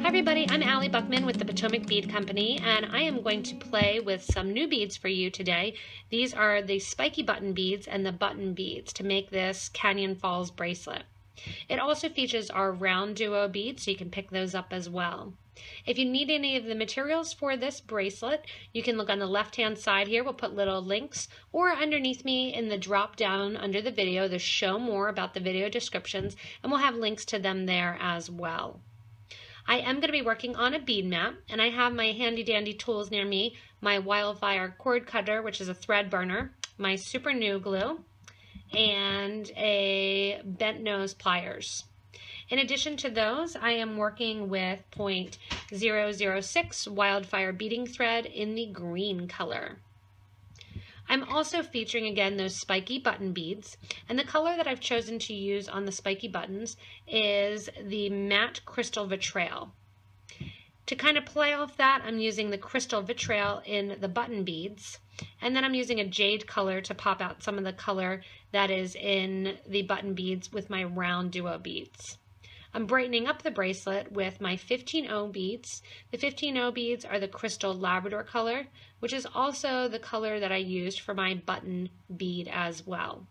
Hi everybody, I'm Allie Buchman with the Potomac Bead Company, and I am going to play with some new beads for you today. These are the Spiky Button Beads and the Button Beads to make this Canyon Falls bracelet. It also features our RounDuo beads, so you can pick those up as well. If you need any of the materials for this bracelet, you can look on the left-hand side here. We'll put little links, or underneath me in the drop down under the video, there's show more about the video descriptions, and we'll have links to them there as well. I am going to be working on a bead mat, and I have my handy dandy tools near me, my Wildfire cord cutter, which is a thread burner, my super new glue, and a bent nose pliers. In addition to those, I am working with 0.006 Wildfire beading thread in the green color. I'm also featuring again those spiky button beads, and the color that I've chosen to use on the spiky buttons is the matte crystal vitrail. To kind of play off that, I'm using the crystal vitrail in the button beads, and then I'm using a jade color to pop out some of the color that is in the button beads with my RounDuo beads. I'm brightening up the bracelet with my 15O beads. The 15O beads are the crystal Labrador color, which is also the color that I used for my button bead as well.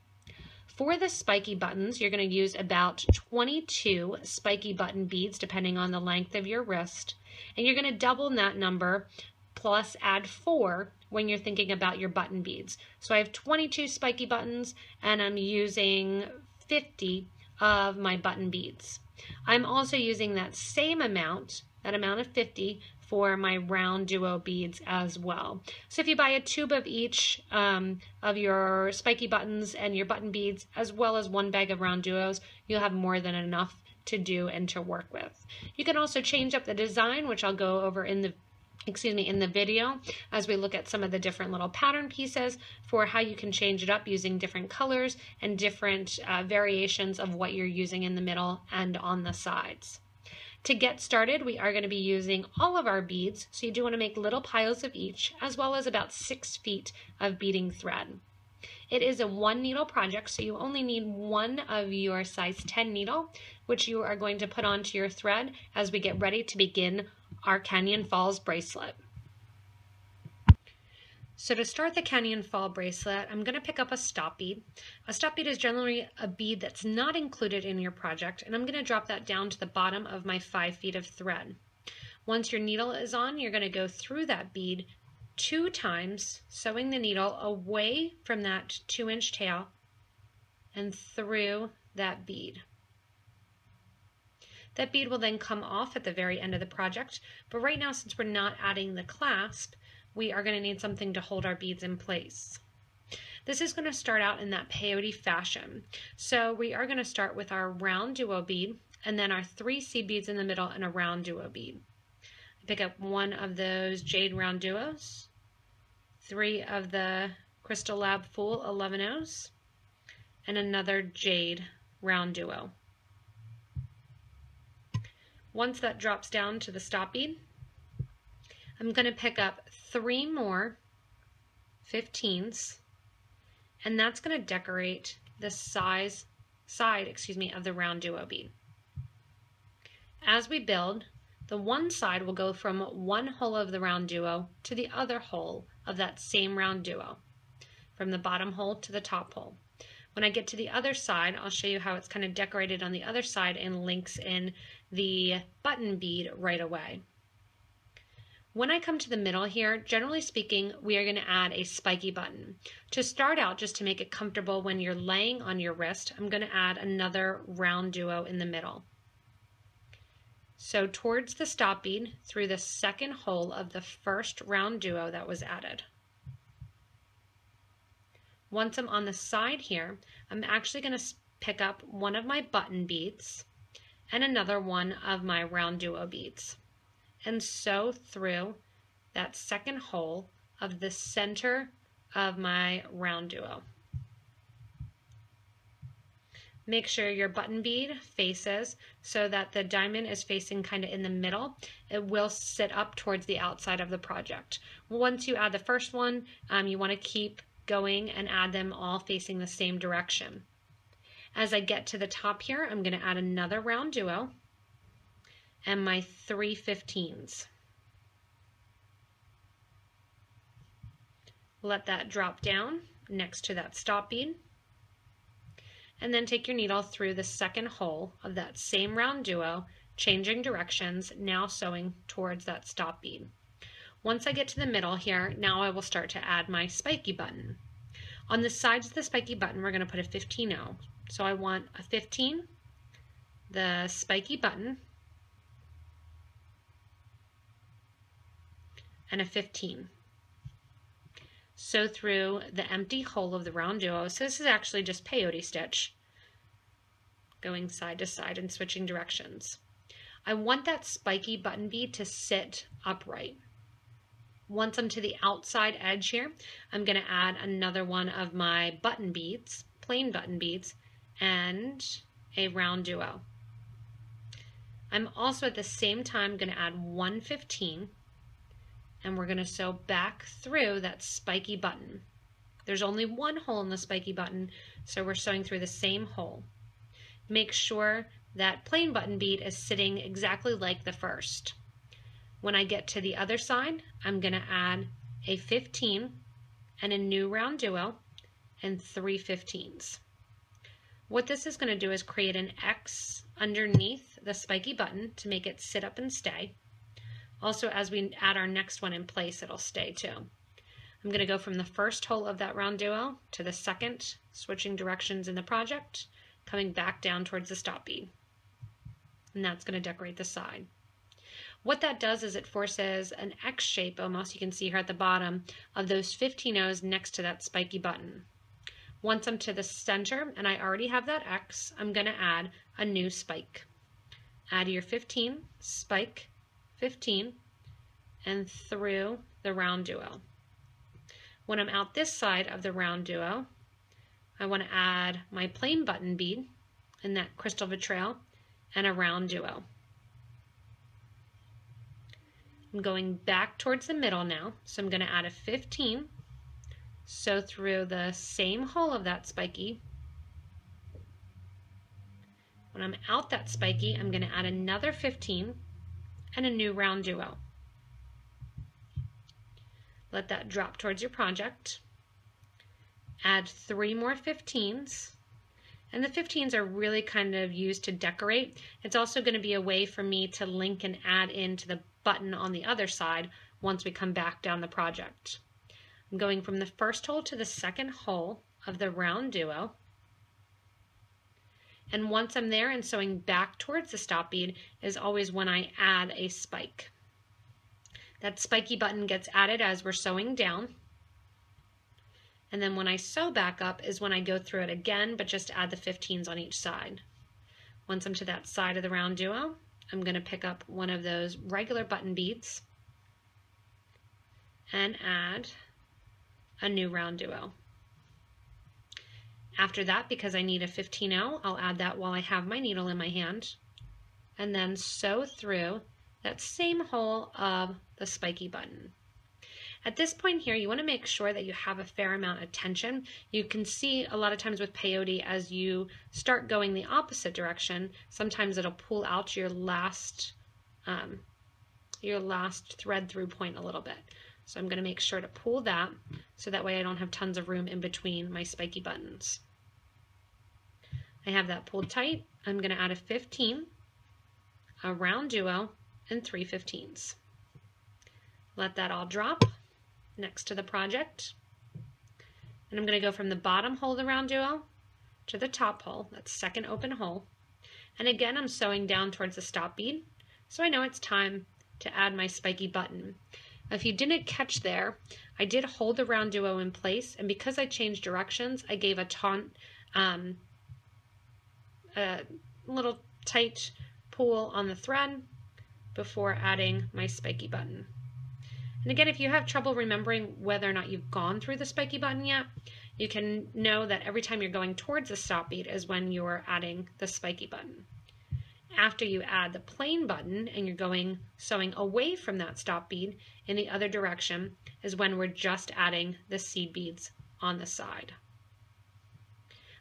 For the spiky buttons, you're going to use about 22 spiky button beads depending on the length of your wrist, and you're going to double that number plus add 4 when you're thinking about your button beads. So I have 22 spiky buttons and I'm using 50 of my button beads. I'm also using that same amount, that amount of 50, for my RounDuo beads as well. So if you buy a tube of each of your spiky buttons and your button beads, as well as one bag of RounDuos, you'll have more than enough to do and to work with. You can also change up the design, which I'll go over in the video as we look at some of the different little pattern pieces for how you can change it up using different colors and different variations of what you're using in the middle and on the sides. To get started, we are going to be using all of our beads, so you do want to make little piles of each, as well as about 6 feet of beading thread. It is a 1 needle project, so you only need one of your size 10 needle, which you are going to put onto your thread as we get ready to begin our Canyon Falls bracelet. So to start the Canyon Fall bracelet, I'm going to pick up a stop bead. A stop bead is generally a bead that's not included in your project, and I'm going to drop that down to the bottom of my 5 feet of thread. Once your needle is on, you're going to go through that bead 2 times, sewing the needle away from that 2-inch tail and through that bead. That bead will then come off at the very end of the project, but right now, since we're not adding the clasp, we are going to need something to hold our beads in place. This is going to start out in that peyote fashion. So we are going to start with our RounDuo bead, and then our 3 seed beads in the middle and a RounDuo bead. I pick up one of those jade RounDuos, 3 of the Crystal Lab Full 11Os, and another jade RounDuo. Once that drops down to the stop bead, I'm going to pick up 3 more 15s, and that's going to decorate the side of the RounDuo bead. As we build, the one side will go from one hole of the RounDuo to the other hole of that same RounDuo, from the bottom hole to the top hole. When I get to the other side, I'll show you how it's kind of decorated on the other side and links in the button bead right away. When I come to the middle here, generally speaking, we are going to add a spiky button. To start out, just to make it comfortable when you're laying on your wrist, I'm going to add another RounDuo in the middle. So towards the stop bead, through the second hole of the first RounDuo that was added. Once I'm on the side here, I'm actually going to pick up one of my button beads and another one of my RounDuo beads and sew through that second hole of the center of my RounDuo. Make sure your button bead faces so that the diamond is facing kind of in the middle. It will sit up towards the outside of the project. Once you add the first one, you want to keep going and add them all facing the same direction. As I get to the top here, I'm going to add another RounDuo, and my 3/15s. Let that drop down next to that stop bead, and then take your needle through the second hole of that same RounDuo, changing directions, now sewing towards that stop bead. Once I get to the middle here, now I will start to add my spiky button. On the sides of the spiky button, we're going to put a 15-0. So I want a 15, the spiky button, and a 15. Sew through the empty hole of the RounDuo. So this is actually just peyote stitch, going side to side and switching directions. I want that spiky button bead to sit upright. Once I'm to the outside edge here, I'm going to add another one of my button beads, plain button beads, and a RounDuo. I'm also at the same time going to add 1/15, and we're going to sew back through that spiky button. There's only one hole in the spiky button, so we're sewing through the same hole. Make sure that plain button bead is sitting exactly like the first. When I get to the other side, I'm going to add a 15 and a new RounDuo and 3/15s. What this is going to do is create an X underneath the spiky button to make it sit up and stay. Also, as we add our next one in place, it'll stay too. I'm going to go from the first hole of that RounDuo to the second, switching directions in the project, coming back down towards the stop bead. And that's going to decorate the side. What that does is it forces an X shape, almost, you can see here at the bottom, of those 15-0s next to that spiky button. Once I'm to the center, and I already have that X, I'm going to add a new spike. Add your 15, spike, 15, and through the RounDuo. When I'm out this side of the RounDuo, I want to add my plain button bead in that crystal vitriol and a RounDuo. I'm going back towards the middle now, so I'm going to add a 15, sew through the same hole of that spiky. When I'm out that spiky, I'm going to add another 15 and a new RounDuo. Let that drop towards your project. Add 3 more 15s, and the 15s are really kind of used to decorate. It's also going to be a way for me to link and add into the button on the other side once we come back down the project. I'm going from the first hole to the second hole of the RounDuo, and once I'm there and sewing back towards the stop bead is always when I add a spike. That spiky button gets added as we're sewing down, and then when I sew back up is when I go through it again, but just add the 15s on each side. Once I'm to that side of the RounDuo, I'm going to pick up one of those regular button beads and add a new RounDuo. After that, because I need a 15-0, I'll add that while I have my needle in my hand, and then sew through that same hole of the spiky button. At this point here, you want to make sure that you have a fair amount of tension. You can see a lot of times with peyote, as you start going the opposite direction, sometimes it'll pull out your last thread through point a little bit. So I'm going to make sure to pull that, so that way I don't have tons of room in between my spiky buttons. I have that pulled tight. I'm going to add a 15, a RounDuo, and 3/15s. Let that all drop next to the project. And I'm going to go from the bottom hole of the RounDuo to the top hole, that second open hole. And again, I'm sewing down towards the stop bead, so I know it's time to add my spiky button. If you didn't catch there, I did hold the RounDuo in place, and because I changed directions, I gave a little tight pull on the thread before adding my spiky button. And again, if you have trouble remembering whether or not you've gone through the spiky button yet, you can know that every time you're going towards the stop bead is when you're adding the spiky button. After you add the plain button and you're sewing away from that stop bead in the other direction is when we're just adding the seed beads on the side.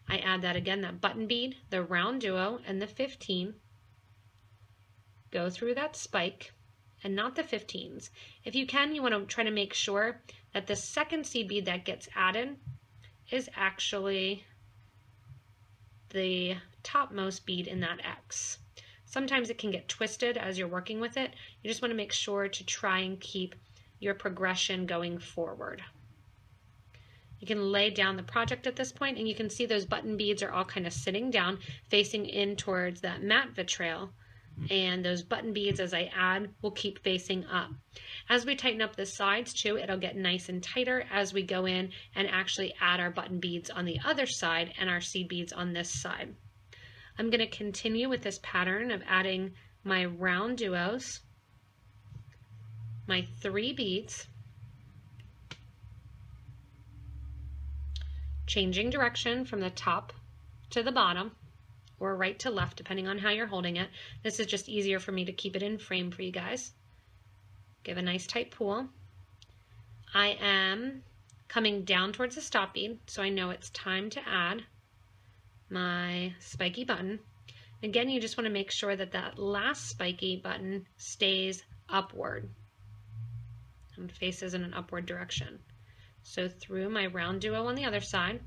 I add that again, that button bead, the RounDuo, and the 15. go through that spike and not the 15s. If you can, you want to try to make sure that the second seed bead that gets added is actually the topmost bead in that X. Sometimes it can get twisted as you're working with it. You just want to make sure to try and keep your progression going forward. You can lay down the project at this point, and you can see those button beads are all kind of sitting down, facing in towards that matte vitriol. And those button beads, as I add, will keep facing up. As we tighten up the sides too, it'll get nice and tighter as we go in and actually add our button beads on the other side and our seed beads on this side. I'm going to continue with this pattern of adding my round duos, my 3 beads, changing direction from the top to the bottom, or right to left, depending on how you're holding it. This is just easier for me to keep it in frame for you guys. Give a nice tight pull. I am coming down towards the stop bead, so I know it's time to add my spiky button. Again, you just want to make sure that that last spiky button stays upward and faces in an upward direction. So through my round duo on the other side,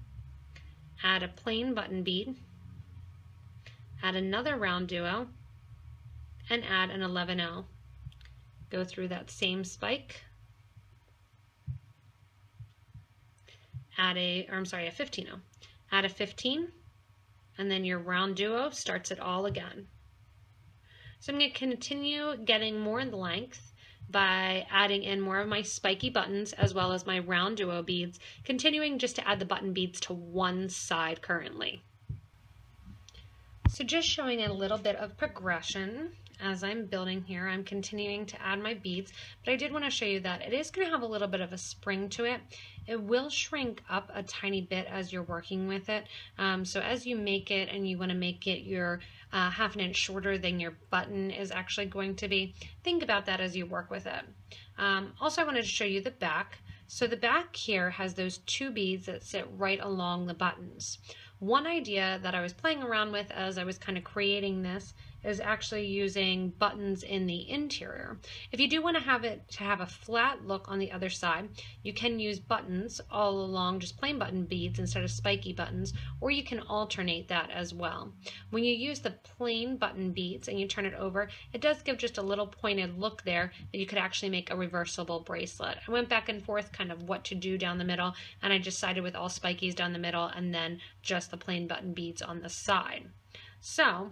add a plain button bead, add another round duo, and add an 11L. Go through that same spike, add a 15L. Add a 15, and then your round duo starts it all again. So I'm going to continue getting more length by adding in more of my spiky buttons as well as my round duo beads, continuing just to add the button beads to one side currently. So just showing a little bit of progression as I'm building here. I'm continuing to add my beads, but I did want to show you that it is going to have a little bit of a spring to it. It will shrink up a tiny bit as you're working with it. So as you make it and you want to make it your half an inch shorter than your button is actually going to be, think about that as you work with it. Also, I wanted to show you the back. So the back here has those 2 beads that sit right along the buttons. One idea that I was playing around with as I was kind of creating this is actually using buttons in the interior. If you do want to have it to have a flat look on the other side, you can use buttons all along, just plain button beads instead of spiky buttons, or you can alternate that as well. When you use the plain button beads and you turn it over, it does give just a little pointed look there that you could actually make a reversible bracelet. I went back and forth kind of what to do down the middle, and I decided with all spikies down the middle and then just the plain button beads on the side. So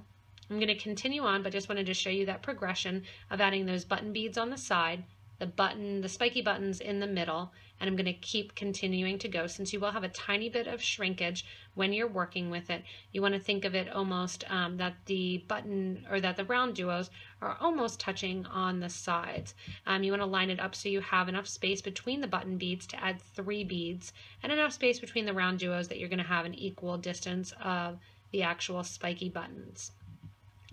I'm going to continue on, but just wanted to show you that progression of adding those button beads on the side, the spiky buttons in the middle, and I'm going to keep continuing to go. Since you will have a tiny bit of shrinkage when you're working with it, you want to think of it almost that the button or that the round duos are almost touching on the sides. You want to line it up so you have enough space between the button beads to add 3 beads and enough space between the round duos that you're going to have an equal distance of the actual spiky buttons.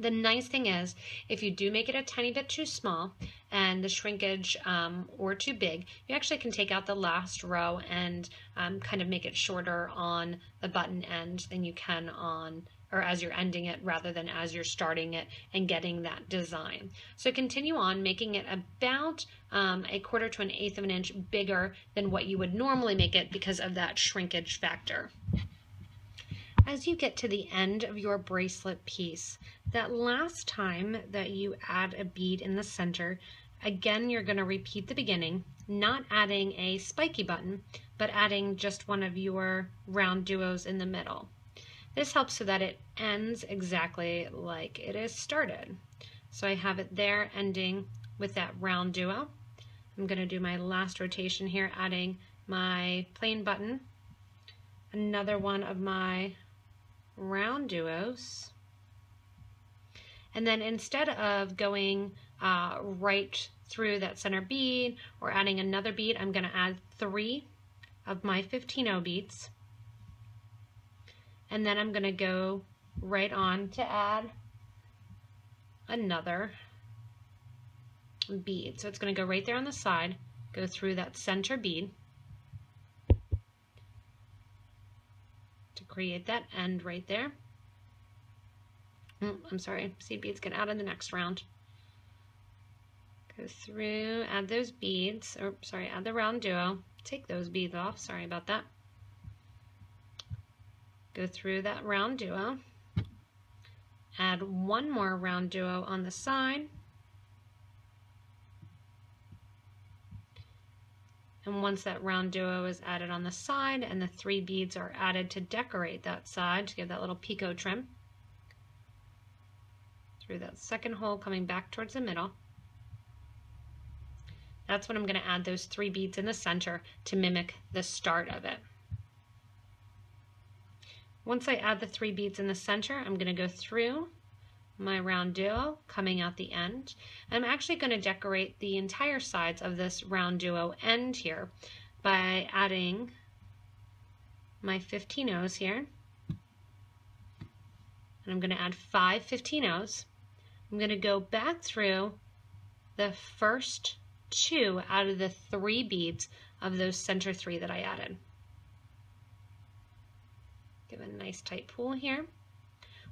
The nice thing is, if you do make it a tiny bit too small and the shrinkage or too big, you actually can take out the last row and kind of make it shorter on the button end than you can on, or as you're ending it rather than as you're starting it and getting that design. So continue on making it about 1/4 to 1/8 of an inch bigger than what you would normally make it because of that shrinkage factor. As you get to the end of your bracelet piece, that last time that you add a bead in the center, again, you're going to repeat the beginning, not adding a spiky button, but adding just one of your round duos in the middle. This helps so that it ends exactly like it is started. So I have it there ending with that round duo. I'm going to do my last rotation here, adding my plain button, another one of my round duos, and then instead of going right through that center bead or adding another bead, I'm going to add 3 of my 15O beads, and then I'm going to go right on to add another bead. So it's going to go right there on the side, go through that center bead to create that end right there. I'm sorry, seed beads get out in the next round. Go through, add those beads, or sorry, add the RounDuo. Take those beads off, sorry about that. Go through that RounDuo. Add one more RounDuo on the side. And once that RounDuo is added on the side and the 3 beads are added to decorate that side to give that little picot trim, through that second hole coming back towards the middle, that's when I'm going to add those 3 beads in the center to mimic the start of it. Once I add the 3 beads in the center, I'm going to go through my RounDuo coming out the end. I'm actually going to decorate the entire sides of this RounDuo end here by adding my 15-ohs here. And I'm going to add 5 15-ohs. I'm going to go back through the first 2 out of the 3 beads of those center 3 that I added. Give a nice tight pull here.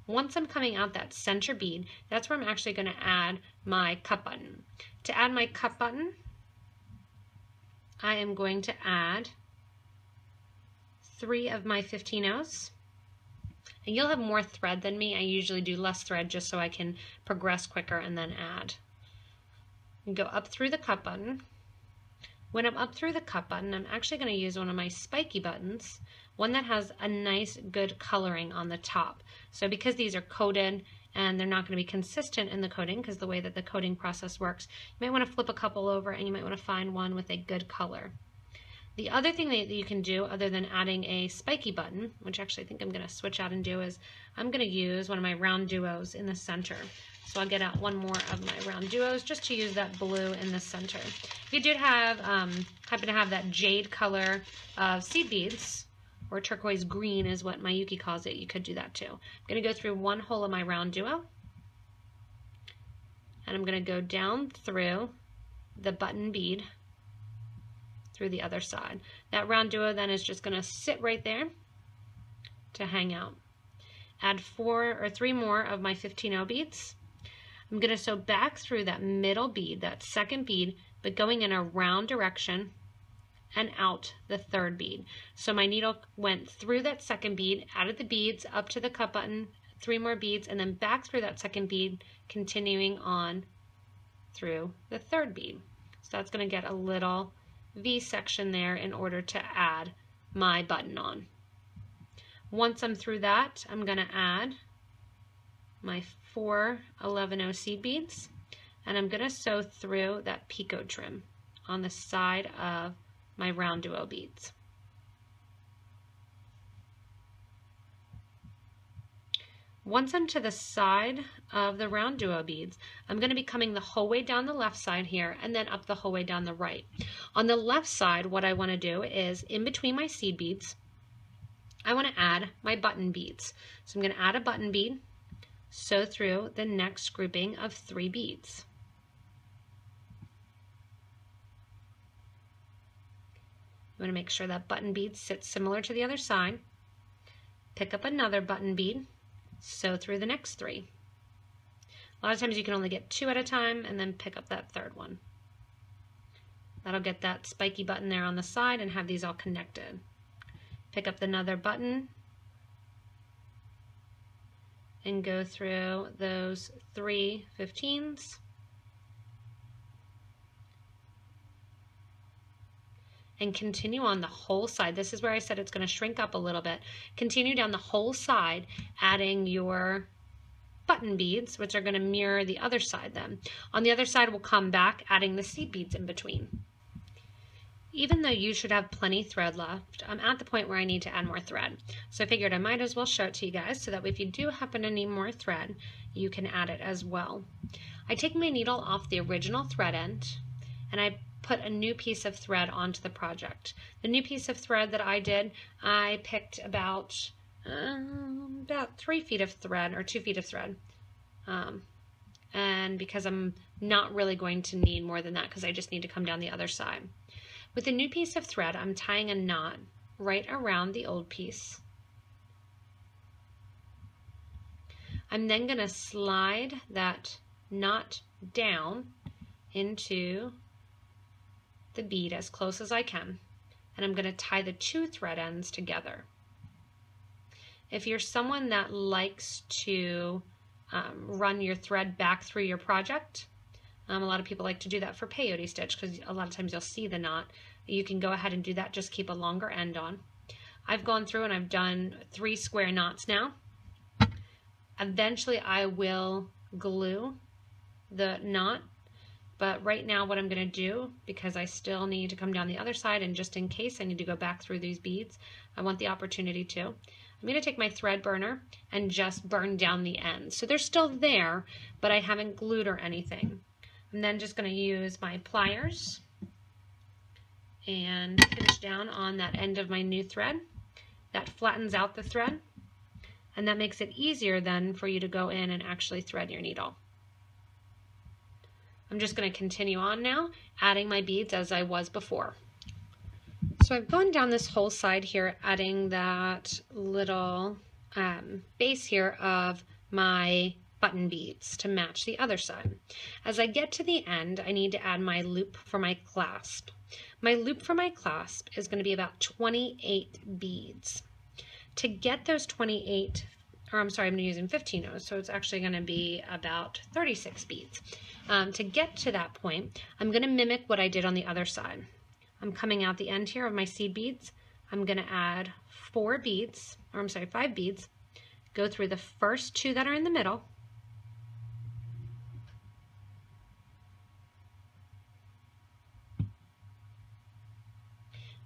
Once I'm coming out that center bead, that's where I'm actually going to add my cup button. To add my cup button, I am going to add 3 of my 15-ohs. And you'll have more thread than me. I usually do less thread just so I can progress quicker and then add. And go up through the cup button. When I'm up through the cup button, I'm actually going to use one of my spiky buttons, one that has a nice good coloring on the top. So because these are coated and they're not going to be consistent in the coating because the way that the coating process works, you might want to flip a couple over and you might want to find one with a good color. The other thing that you can do other than adding a spiky button, which actually I think I'm going to switch out and do, is I'm going to use one of my RounDuos in the center. So I'll get out one more of my RounDuos just to use that blue in the center. If you did have, happen to have that jade color of seed beads, or turquoise green is what Miyuki calls it, you could do that too. I'm going to go through one hole of my RounDuo, and I'm going to go down through the button bead through the other side. That RounDuo then is just going to sit right there to hang out. Add 4 or 3 more of my 15-oh beads. I'm going to sew back through that middle bead, that second bead, but going in a round direction and out the 3rd bead. So my needle went through that second bead, added the beads up to the cup button, 3 more beads, and then back through that second bead, continuing on through the 3rd bead. So that's going to get a little V section there in order to add my button on. Once I'm through that, I'm going to add my 4 11-oh seed beads, and I'm going to sew through that picot trim on the side of my RounDuo beads. Once I'm to the side of the RounDuo beads, I'm going to be coming the whole way down the left side here and then up the whole way down the right. On the left side, what I want to do is in between my seed beads, I want to add my button beads. So I'm going to add a button bead, sew through the next grouping of 3 beads. You want to make sure that button bead sits similar to the other side. Pick up another button bead, sew through the next 3. A lot of times you can only get 2 at a time and then pick up that 3rd one. That'll get that spiky button there on the side and have these all connected. Pick up another button and go through those 3 15s. And continue on the whole side. This is where I said it's going to shrink up a little bit. Continue down the whole side, adding your button beads, which are going to mirror the other side then. On the other side, we'll come back, adding the seed beads in between. Even though you should have plenty thread left, I'm at the point where I need to add more thread. So I figured I might as well show it to you guys so that if you do happen to need more thread, you can add it as well. I take my needle off the original thread end and I put a new piece of thread onto the project. The new piece of thread that I did, I picked about 3 feet of thread or 2 feet of thread. And because I'm not really going to need more than that because I just need to come down the other side. With the new piece of thread, I'm tying a knot right around the old piece. I'm then going to slide that knot down into the bead as close as I can, and I'm going to tie the 2 thread ends together. If you're someone that likes to run your thread back through your project, a lot of people like to do that for peyote stitch because a lot of times you'll see the knot. You can go ahead and do that, just keep a longer end on. I've gone through and I've done 3 square knots now. Eventually I will glue the knot, but right now what I'm going to do, because I still need to come down the other side and just in case I need to go back through these beads, I want the opportunity to. I'm going to take my thread burner and just burn down the ends. So they're still there, but I haven't glued or anything. I'm then just going to use my pliers and pinch down on that end of my new thread. That flattens out the thread, and that makes it easier then for you to go in and actually thread your needle. I'm just going to continue on now, adding my beads as I was before. So I've gone down this whole side here, adding that little base here of my button beads to match the other side. As I get to the end, I need to add my loop for my clasp. My loop for my clasp is going to be about 28 beads. To get those 28, or I'm sorry, I'm using 15 O's, so it's actually going to be about 36 beads. To get to that point, I'm going to mimic what I did on the other side. I'm coming out the end here of my seed beads. I'm going to add 5 beads, go through the first 2 that are in the middle,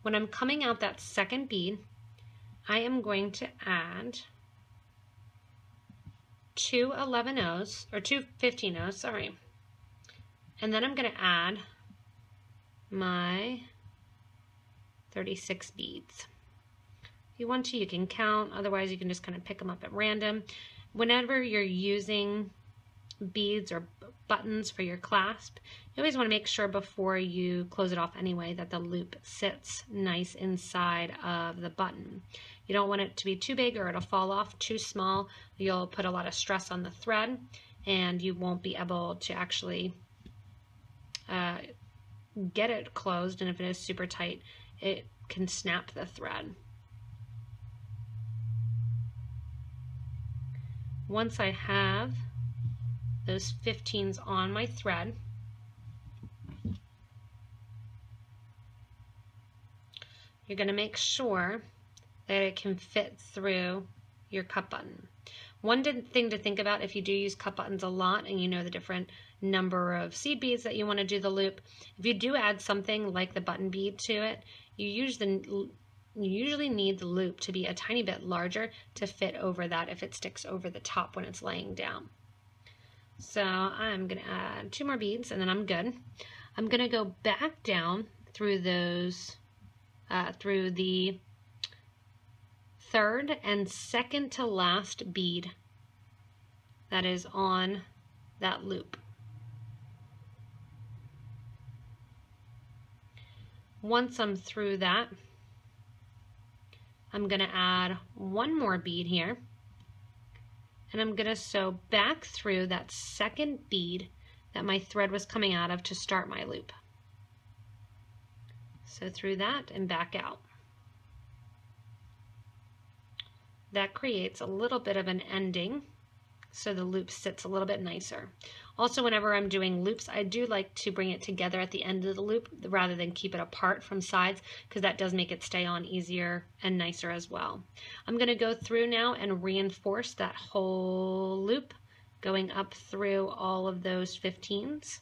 when I'm coming out that second bead, I am going to add 2 11 O's, or 2 15 O's, sorry. And then I'm going to add my 36 beads. If you want to, you can count, otherwise you can just kind of pick them up at random. Whenever you're using beads or buttons for your clasp, you always want to make sure before you close it off anyway that the loop sits nice inside of the button. You don't want it to be too big or it'll fall off. Too small, you'll put a lot of stress on the thread and you won't be able to actually get it closed, and if it is super tight, it can snap the thread. Once I have those 15s on my thread, you're going to make sure that it can fit through your cup button. One thing to think about if you do use cup buttons a lot and you know the different number of seed beads that you want to do the loop, if you do add something like the button bead to it, you usually need the loop to be a tiny bit larger to fit over that if it sticks over the top when it's laying down. So I'm going to add 2 more beads and then I'm good. I'm going to go back down through those, through the third and second to last bead that is on that loop. Once I'm through that, I'm going to add 1 more bead here, and I'm going to sew back through that second bead that my thread was coming out of to start my loop. So through that and back out. That creates a little bit of an ending so the loop sits a little bit nicer. Also, whenever I'm doing loops, I do like to bring it together at the end of the loop rather than keep it apart from sides, because that does make it stay on easier and nicer as well. I'm going to go through now and reinforce that whole loop, going up through all of those 15s,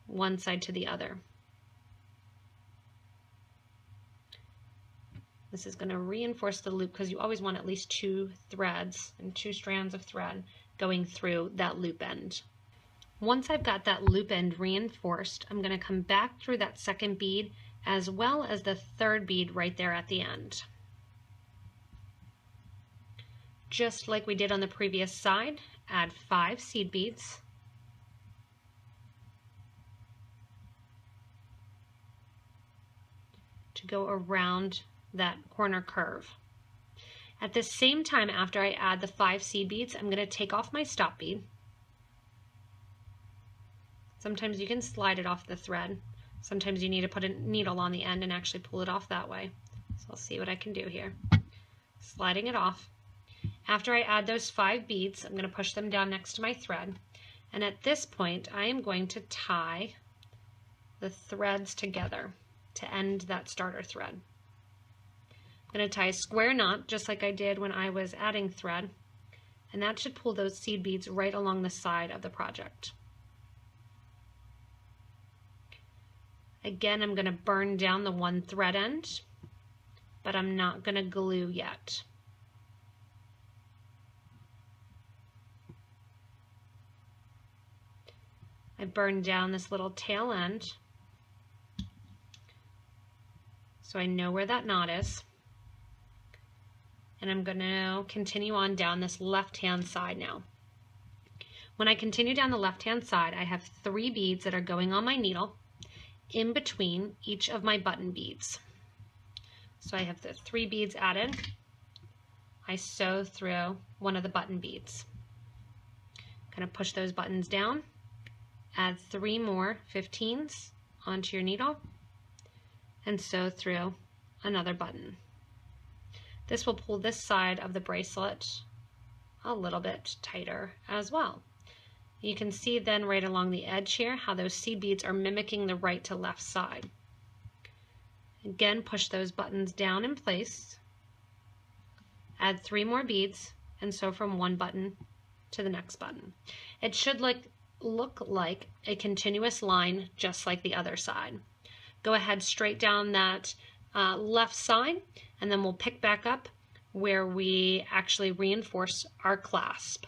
one side to the other. This is going to reinforce the loop because you always want at least 2 threads and 2 strands of thread going through that loop end. Once I've got that loop end reinforced, I'm going to come back through that second bead as well as the third bead right there at the end. Just like we did on the previous side, add 5 seed beads. To go around that corner curve. At the same time, after I add the 5 seed beads, I'm going to take off my stop bead, Sometimes you can slide it off the thread. Sometimes you need to put a needle on the end and actually pull it off that way. So I'll see what I can do here. Sliding it off. After I add those 5 beads, I'm going to push them down next to my thread. And at this point, I am going to tie the threads together to end that starter thread. I'm going to tie a square knot just like I did when I was adding thread, and that should pull those seed beads right along the side of the project. Again, I'm going to burn down the one thread end, but I'm not going to glue yet. I burned down this little tail end so I know where that knot is. And I'm going to continue on down this left-hand side now. When I continue down the left-hand side, I have 3 beads that are going on my needle in between each of my button beads. So I have the 3 beads added. I sew through one of the button beads. Kind of push those buttons down, add 3 more 15s onto your needle, and sew through another button. This will pull this side of the bracelet a little bit tighter as well. You can see then right along the edge here how those seed beads are mimicking the right to left side. Again, push those buttons down in place, add 3 more beads, and sew from one button to the next button. It should look like a continuous line just like the other side. Go ahead straight down that left side, and then we'll pick back up where we actually reinforce our clasp.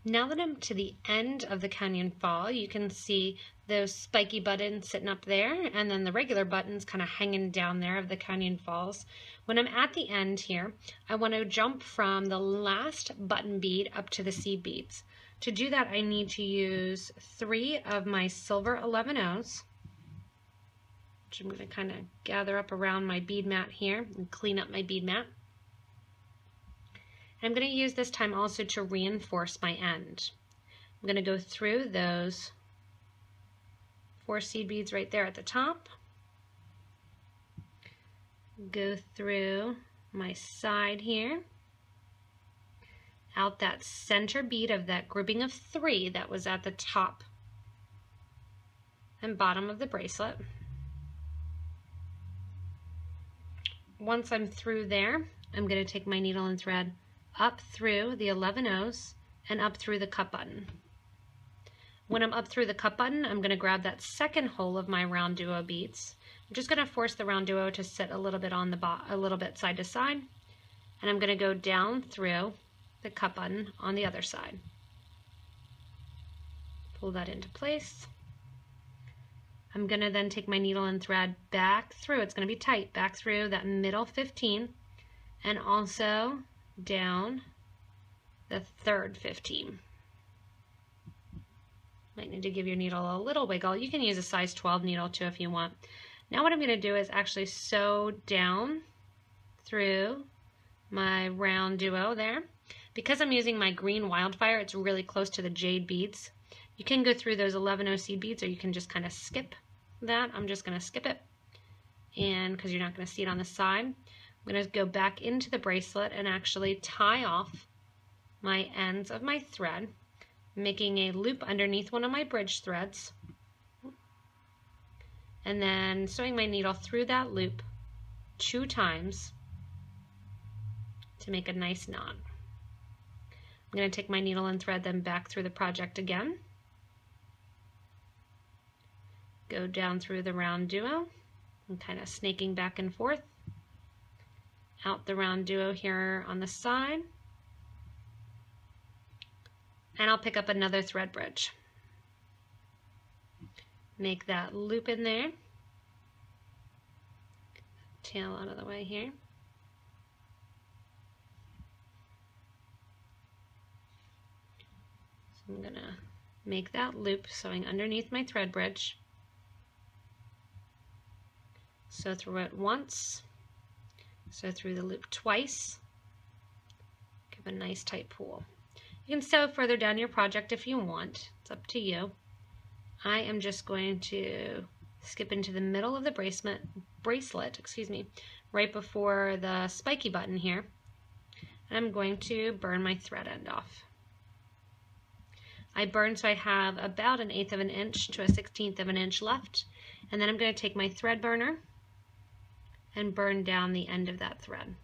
Now that I'm to the end of the canyon fall, you can see those spiky buttons sitting up there, and then the regular buttons kind of hanging down there of the canyon falls. When I'm at the end here, I want to jump from the last button bead up to the seed beads. To do that, I need to use 3 of my silver 11-0s, which I'm going to kind of gather up around my bead mat here and clean up my bead mat. I'm going to use this time also to reinforce my end. I'm going to go through those 4 seed beads right there at the top, go through my side here, out that center bead of that grouping of 3 that was at the top and bottom of the bracelet. Once I'm through there, I'm going to take my needle and thread up through the 11-0s and up through the cup button. When I'm up through the cup button, I'm going to grab that second hole of my RounDuo beads. I'm just going to force the RounDuo to sit a little bit on the a little bit side to side, and I'm going to go down through the cup button on the other side. Pull that into place. I'm going to then take my needle and thread back through, it's going to be tight, back through that middle 15 and also down the third 15. Might need to give your needle a little wiggle. You can use a size 12 needle too if you want. Now what I'm going to do is actually sew down through my RounDuo there. Because I'm using my green Wildfire, it's really close to the jade beads. You can go through those 11-0 seed beads, or you can just kind of skip that. I'm just going to skip it, and because you're not going to see it on the side, I'm going to go back into the bracelet and actually tie off my ends of my thread, making a loop underneath one of my bridge threads, and then sewing my needle through that loop 2 times to make a nice knot. I'm going to take my needle and thread them back through the project again, go down through the RounDuo and kind of snaking back and forth, out the RounDuo here on the side, and I'll pick up another thread bridge. Make that loop in there, tail out of the way here. So I'm going to make that loop, sewing underneath my thread bridge. Sew through it once, sew through the loop twice, give a nice tight pull. You can sew further down your project if you want. It's up to you. I am just going to skip into the middle of the bracelet, excuse me, right before the spiky button here. And I'm going to burn my thread end off. I burn so I have about 1/8 of an inch to 1/16 of an inch left. And then I'm going to take my thread burner and burn down the end of that thread.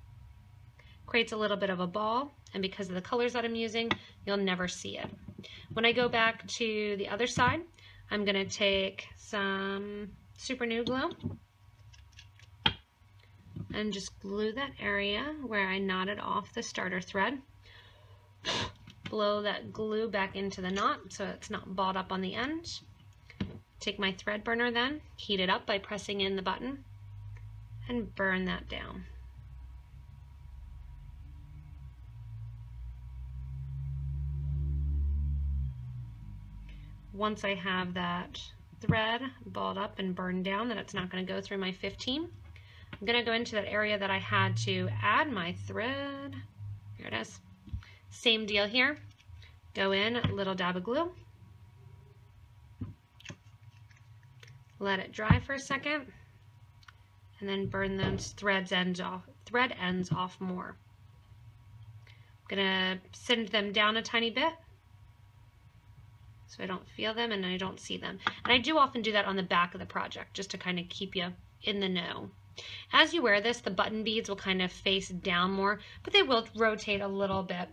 Creates a little bit of a ball, and because of the colors that I'm using, you'll never see it. When I go back to the other side, I'm going to take some super glue and just glue that area where I knotted off the starter thread. Blow that glue back into the knot so it's not balled up on the end. Take my thread burner then, heat it up by pressing in the button, and burn that down. Once I have that thread balled up and burned down, that it's not going to go through my 15, I'm going to go into that area that I had to add my thread. Here it is. Same deal here. Go in, a little dab of glue. Let it dry for a second, and then burn those thread ends off more. I'm gonna send them down a tiny bit so I don't feel them and I don't see them. And I do often do that on the back of the project just to kind of keep you in the know. As you wear this, the button beads will kind of face down more, but they will rotate a little bit.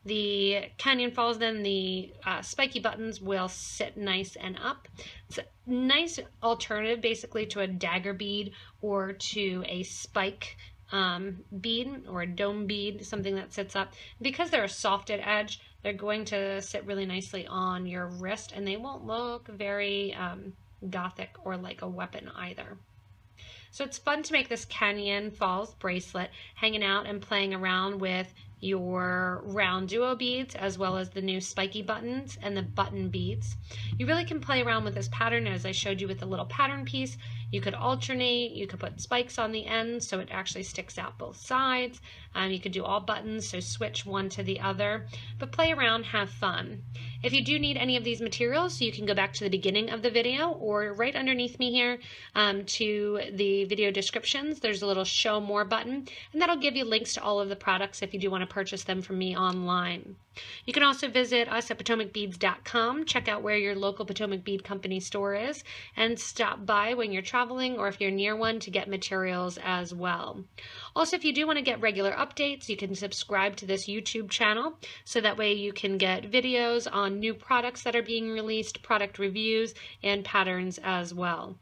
The Canyon Falls, then the spiky buttons will sit nice and up. It's a nice alternative basically to a dagger bead or to a spike bead or a dome bead, something that sits up. Because they're a soft at edge, they're going to sit really nicely on your wrist, and they won't look very gothic or like a weapon either. So it's fun to make this Canyon Falls bracelet, hanging out and playing around with your RounDuo beads as well as the new spiky buttons and the button beads. You really can play around with this pattern as I showed you with the little pattern piece. You could alternate, you could put spikes on the end so it actually sticks out both sides. You could do all buttons, so switch one to the other. But play around, have fun. If you do need any of these materials, you can go back to the beginning of the video or right underneath me here to the video descriptions. There's a little show more button, and that'll give you links to all of the products if you do want to purchase them from me online. You can also visit us at PotomacBeads.com, check out where your local Potomac Bead Company store is, and stop by when you're traveling or if you're near one to get materials as well. Also, if you do want to get regular updates, you can subscribe to this YouTube channel so that way you can get videos on new products that are being released, product reviews, and patterns as well.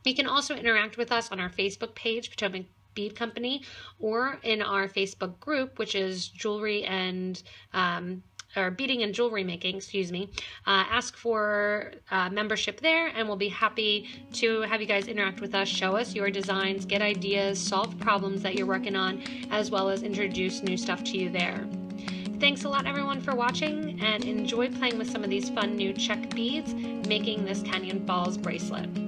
You can also interact with us on our Facebook page, Potomac Bead Company, or in our Facebook group, which is jewelry and or beading and jewelry making, excuse me. Ask for membership there, and we'll be happy to have you guys interact with us, show us your designs, get ideas, solve problems that you're working on, as well as introduce new stuff to you there. Thanks a lot, everyone, for watching, and enjoy playing with some of these fun new check beads, making this Canyon Falls bracelet.